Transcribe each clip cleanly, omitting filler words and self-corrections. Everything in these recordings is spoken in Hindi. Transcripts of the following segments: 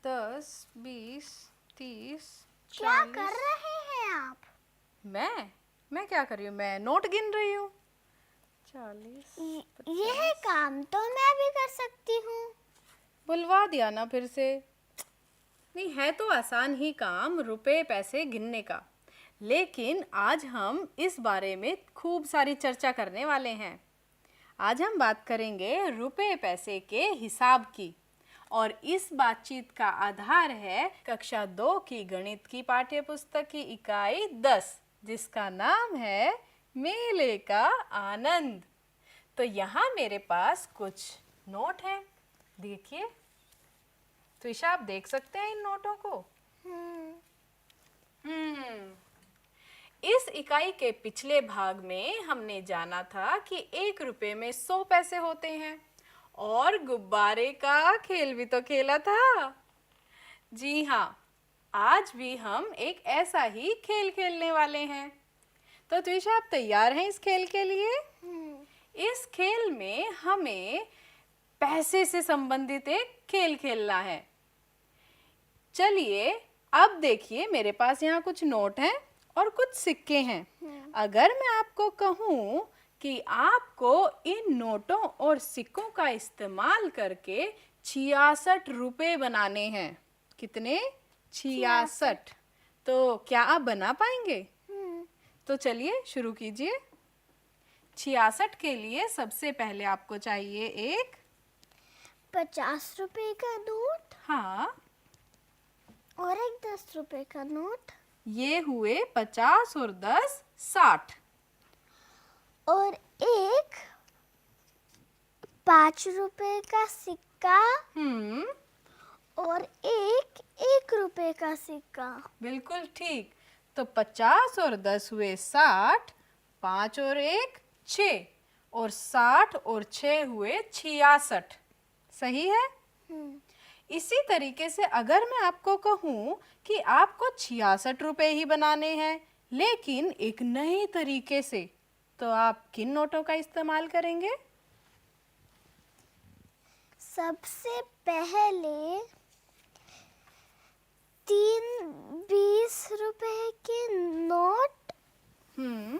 10, 20, 30, क्या 40। कर रहे हैं आप? मैं क्या कर रही हूँ? मैं नोट गिन रही हूँ। 40, यह 50। काम तो मैं भी कर सकती हूँ। बुलवा दिया ना फिर से। नहीं, है तो आसान ही काम रुपए पैसे गिनने का, लेकिन आज हम इस बारे में खूब सारी चर्चा करने वाले हैं। आज हम बात करेंगे रुपए पैसे के हिसाब की, और इस बातचीत का आधार है कक्षा 2 की गणित की पाठ्य पुस्तक की इकाई 10, जिसका नाम है मेले का आनंद। तो यहाँ मेरे पास कुछ नोट हैं, देखिए। त्विषा, आप देख सकते हैं इन नोटों को? इस इकाई के पिछले भाग में हमने जाना था कि 1 रुपए में 100 पैसे होते हैं, और गुब्बारे का खेल भी तो खेला था। जी हाँ, आज भी हम एक ऐसा ही खेल खेलने वाले हैं। तो त्विषा, आप तैयार हैं इस खेल के लिए? इस खेल में हमें पैसे से संबंधित एक खेल खेलना है। चलिए, अब देखिए, मेरे पास यहाँ कुछ नोट हैं और कुछ सिक्के हैं। अगर मैं आपको कहूँ कि आपको इन नोटों और सिक्कों का इस्तेमाल करके 66 रुपए बनाने हैं। कितने? 66। तो क्या आप बना पाएंगे? तो चलिए शुरू कीजिए। 66 के लिए सबसे पहले आपको चाहिए एक 50 रुपए का नोट हाँ, और एक 10 रुपए का नोट ये हुए 50 और 10 60। और एक 5 रुपए का सिक्का हम्म, और एक 1 रुपए का सिक्का। बिल्कुल ठीक। तो 50 और 10 हुए 60, 5 और 1 6, और 60 और 6 हुए 66। सही है? इसी तरीके से अगर मैं आपको कहूँ कि आपको 66 रुपए ही बनाने हैं, लेकिन एक नए तरीके से, तो आप किन नोटों का इस्तेमाल करेंगे? सबसे पहले 3 20 रुपए के नोट हम्म,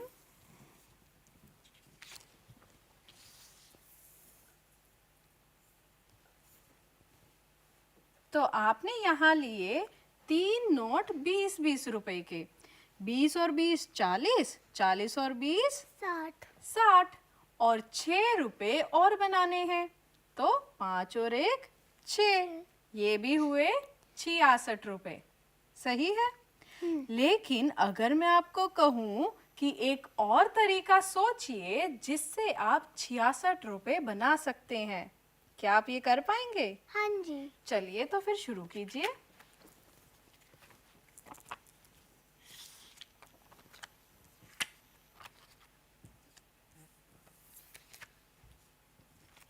तो आपने यहाँ लिए 3 नोट 20-20 रुपए के। 20 और 20 40, 40 और 20 60 60, और 6 रुपए और बनाने हैं। तो 5 और 1 6, ये भी हुए 66 रुपए। सही है? लेकिन अगर मैं आपको कहूँ कि एक और तरीका सोचिए जिससे आप 66 रुपए बना सकते हैं, क्या आप ये कर पाएंगे? हाँ जी। चलिए तो फिर शुरू कीजिए।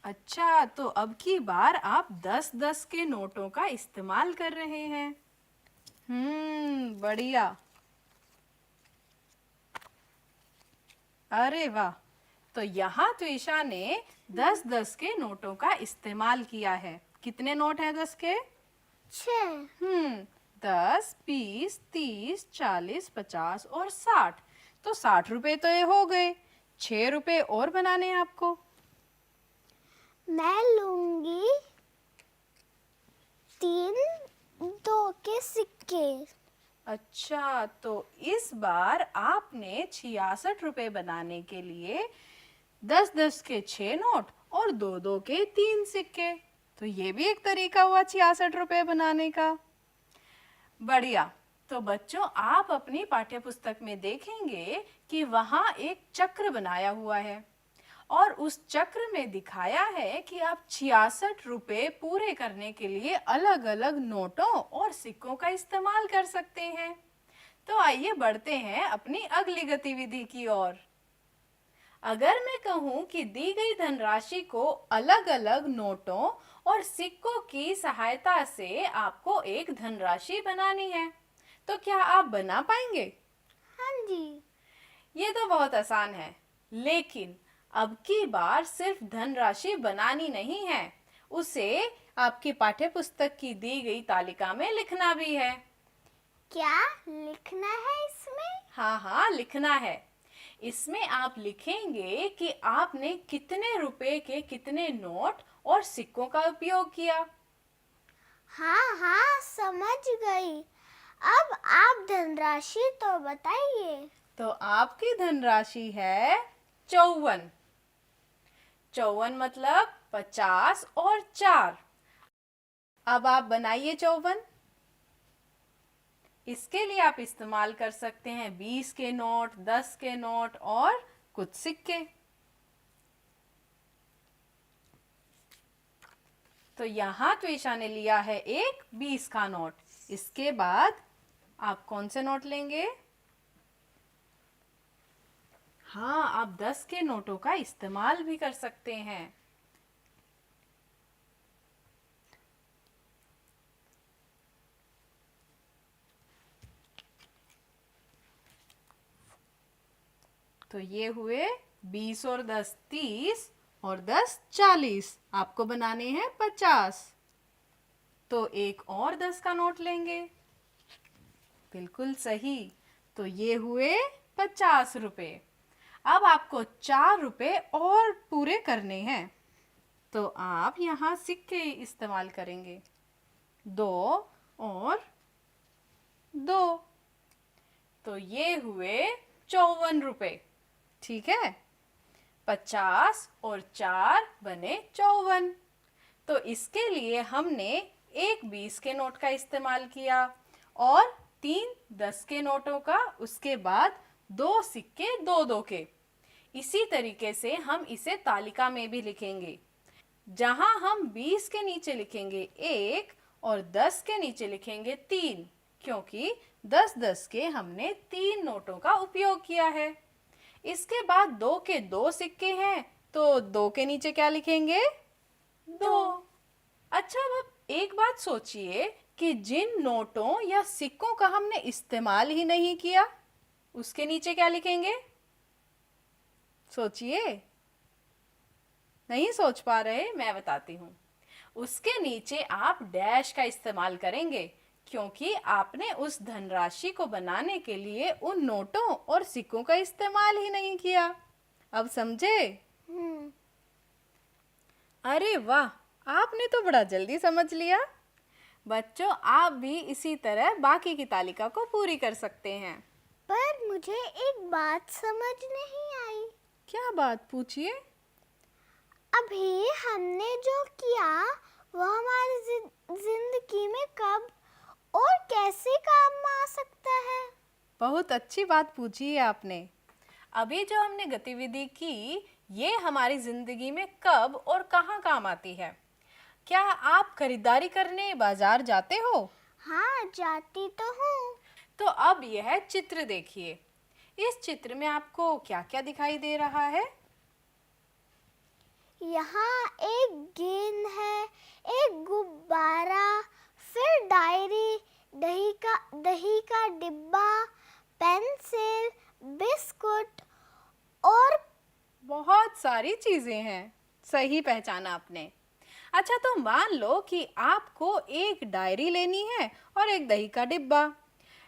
अच्छा, तो अब की बार आप 10-10 के नोटों का इस्तेमाल कर रहे हैं। बढ़िया। अरे वाह! तो यहाँ त्विषा ने 10-10 के नोटों का इस्तेमाल किया है। कितने नोट हैं 10 के? 6 10, 20, 30, 40, 50 और 60। तो 60 रुपए तो ये हो गए। 6 रुपए और बनाने हैं आपको। मैं लूंगी 3 2 के सिक्के। अच्छा, तो इस बार आपने 66 रुपए बनाने के लिए 10-10 के 6 नोट और 2-2 के 3 सिक्के। तो ये भी एक तरीका हुआ 66 रुपए बनाने का। बढ़िया। तो बच्चों, आप अपनी पाठ्य पुस्तक में देखेंगे कि वहाँ एक चक्र बनाया हुआ है, और उस चक्र में दिखाया है कि आप 66 रुपए पूरे करने के लिए अलग अलग नोटों और सिक्कों का इस्तेमाल कर सकते हैं। तो आइए बढ़ते हैं अपनी अगली गतिविधि की ओर। अगर मैं कहूँ कि दी गई धनराशि को अलग अलग नोटों और सिक्कों की सहायता से आपको एक धनराशि बनानी है, तो क्या आप बना पाएंगे? हाँ जी। ये तो बहुत आसान है, लेकिन अब की बार सिर्फ धनराशि बनानी नहीं है, उसे आपकी पाठ्य पुस्तक की दी गई तालिका में लिखना भी है। क्या लिखना है इसमें? हाँ हाँ, लिखना है। इसमें आप लिखेंगे कि आपने कितने रुपए के कितने नोट और सिक्कों का उपयोग किया। हाँ हाँ, समझ गई। अब आप धनराशि तो बताइए। तो आपकी धनराशि है 54। 54 मतलब 50 और 4। अब आप बनाइए 54। इसके लिए आप इस्तेमाल कर सकते हैं 20 के नोट, 10 के नोट और कुछ सिक्के। तो यहाँ त्विषा ने लिया है एक 20 का नोट। इसके बाद आप कौन से नोट लेंगे? हाँ, आप 10 के नोटों का इस्तेमाल भी कर सकते हैं। तो ये हुए 20 और 10 30 और 10 40। आपको बनाने हैं 50। तो एक और 10 का नोट लेंगे। बिल्कुल सही। तो ये हुए 50 रुपए। अब आपको 4 रुपए और पूरे करने हैं। तो आप यहाँ सिक्के इस्तेमाल करेंगे। 2 और 2। तो ये हुए 54 रुपए। ठीक है। 50 और 4 बने 54। तो इसके लिए हमने एक 20 के नोट का इस्तेमाल किया और 3 10 के नोटों का, उसके बाद 2 सिक्के 2-2 के। इसी तरीके से हम इसे तालिका में भी लिखेंगे। जहां हम 20 के नीचे लिखेंगे 1 और 10 के नीचे लिखेंगे 3, क्योंकि 10-10 के हमने 3 नोटों का उपयोग किया है। इसके बाद 2 के 2 सिक्के हैं, तो 2 के नीचे क्या लिखेंगे? 2। अच्छा, अब एक बात सोचिए कि जिन नोटों या सिक्कों का हमने इस्तेमाल ही नहीं किया, उसके नीचे क्या लिखेंगे? सोचिए। नहीं सोच पा रहे? मैं बताती हूँ। उसके नीचे आप डैश का इस्तेमाल करेंगे, क्योंकि आपने उस धनराशि को बनाने के लिए उन नोटों और सिक्कों का इस्तेमाल ही नहीं किया। अब समझे? अरे वाह, आपने तो बड़ा जल्दी समझ लिया। बच्चों, आप भी इसी तरह बाकी की तालिका को पूरी कर सकते हैं। पर मुझे एक बात समझ नहीं आई। क्या बात? पूछिए। अभी हमने जो किया वो हमारी जिंदगी में कब और कैसे काम आ सकता है? बहुत अच्छी बात पूछी है आपने। अभी जो हमने गतिविधि की, ये हमारी जिंदगी में कब और कहाँ काम आती है। क्या आप खरीदारी करने बाजार जाते हो? हाँ, जाती तो हूँ। तो अब यह चित्र देखिए। इस चित्र में आपको क्या-क्या दिखाई दे रहा है? यहाँ एक गेंद है, एक गुब्बारा, फिर डायरी, दही का डिब्बा, पेंसिल, बिस्कुट और बहुत सारी चीजें हैं। सही पहचाना आपने। अच्छा, तो मान लो कि आपको एक डायरी लेनी है और एक दही का डिब्बा।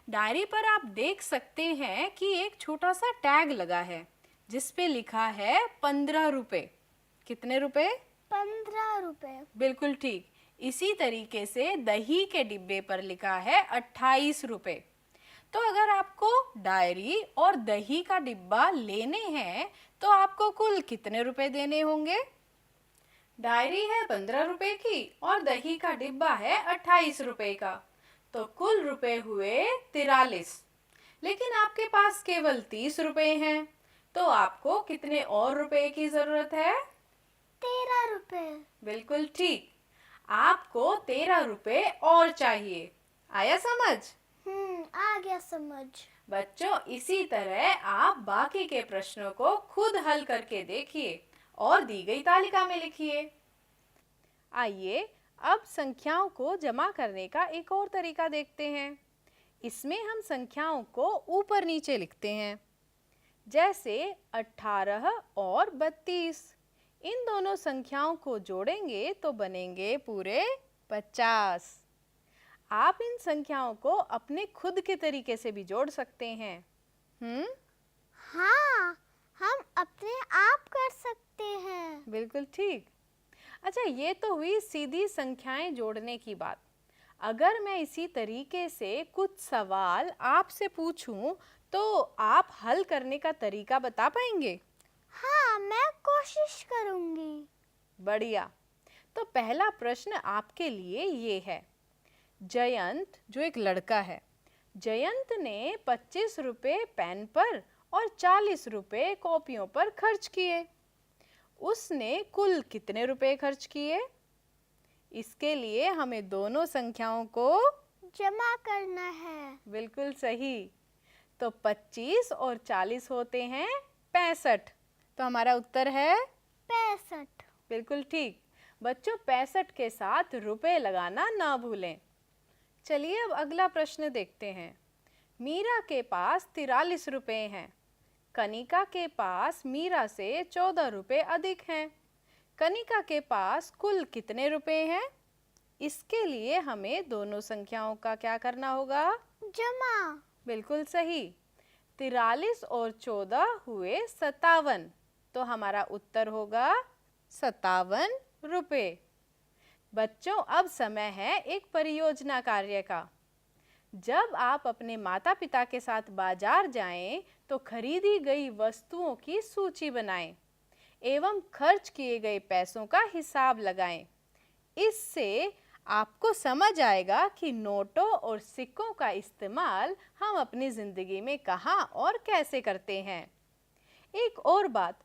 डायरी पर आप देख सकते हैं कि एक छोटा सा टैग लगा है, जिस पे लिखा है 15 रुपए। कितने रुपए? 15 रुपए। बिल्कुल ठीक। इसी तरीके से दही के डिब्बे पर लिखा है 28 रुपए। तो अगर आपको डायरी और दही का डिब्बा लेने हैं, तो आपको कुल कितने रुपए देने होंगे? डायरी है 15 रुपए की और दही का डिब्बा है 28 रुपए का। तो कुल रुपए हुए 43। लेकिन आपके पास केवल 30 रुपए हैं। तो आपको कितने और रुपए की जरूरत है? 13 रुपए। बिल्कुल ठीक। आपको 13 रुपए और चाहिए। आया समझ? आ गया समझ। बच्चों, इसी तरह आप बाकी के प्रश्नों को खुद हल करके देखिए और दी गई तालिका में लिखिए। आइए अब संख्याओं को जमा करने का एक और तरीका देखते हैं। इसमें हम संख्याओं को ऊपर नीचे लिखते हैं, जैसे 18 और 32। इन दोनों संख्याओं को जोड़ेंगे तो बनेंगे पूरे 50। आप इन संख्याओं को अपने खुद के तरीके से भी जोड़ सकते हैं। हाँ, हम अपने आप कर सकते हैं। बिल्कुल ठीक। अच्छा, ये तो हुई सीधी संख्याएं जोड़ने की बात। अगर मैं इसी तरीके से कुछ सवाल आपसे पूछूं तो आप हल करने का तरीका बता पाएंगे? हाँ, मैं कोशिश करूंगी। बढ़िया। तो पहला प्रश्न आपके लिए ये है। जयंत, जो एक लड़का है, जयंत ने 25 रुपए पेन पर और 40 रुपए कॉपियों पर खर्च किए। उसने कुल कितने रुपए खर्च किए? इसके लिए हमें दोनों संख्याओं को जमा करना है। बिल्कुल सही। तो 25 और 40 होते हैं 65। तो हमारा उत्तर है 65। बिल्कुल ठीक। बच्चों, 65 के साथ रुपए लगाना ना भूलें। चलिए अब अगला प्रश्न देखते हैं। मीरा के पास 43 रुपए हैं। कनिका के पास मीरा से 14 रुपए अधिक हैं। कनिका के पास कुल कितने रुपए हैं? इसके लिए हमें दोनों संख्याओं का क्या करना होगा? जमा। बिल्कुल सही। 43 और 14 हुए 57। तो हमारा उत्तर होगा 57 रुपए। बच्चों, अब समय है एक परियोजना कार्य का। जब आप अपने माता पिता के साथ बाजार जाएं तो खरीदी गई वस्तुओं की सूची बनाएं एवं खर्च किए गए पैसों का हिसाब लगाएं। इससे आपको समझ आएगा कि नोटों और सिक्कों का इस्तेमाल हम अपनी जिंदगी में कहाँ और कैसे करते हैं। एक और बात,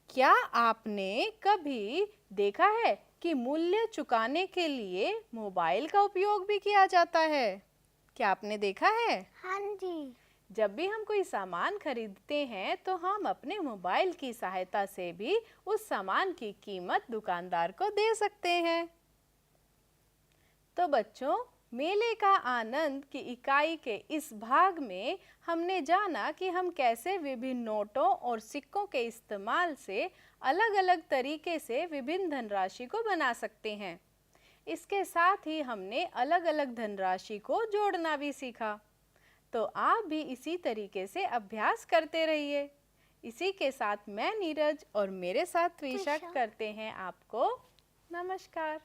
क्या आपने कभी देखा है कि मूल्य चुकाने के लिए मोबाइल का उपयोग भी किया जाता है? क्या आपने देखा है? हाँ जी। जब भी हम कोई सामान खरीदते हैं तो हम अपने मोबाइल की सहायता से भी उस सामान की कीमत दुकानदार को दे सकते हैं। तो बच्चों, मेले का आनंद की इकाई के इस भाग में हमने जाना कि हम कैसे विभिन्न नोटों और सिक्कों के इस्तेमाल से अलग-अलग तरीके से विभिन्न धनराशि को बना सकते हैं। इसके साथ ही हमने अलग-अलग धनराशि को जोड़ना भी सीखा। तो आप भी इसी तरीके से अभ्यास करते रहिए। इसी के साथ मैं नीरज और मेरे साथ त्विषा त्विषा। करते हैं आपको नमस्कार।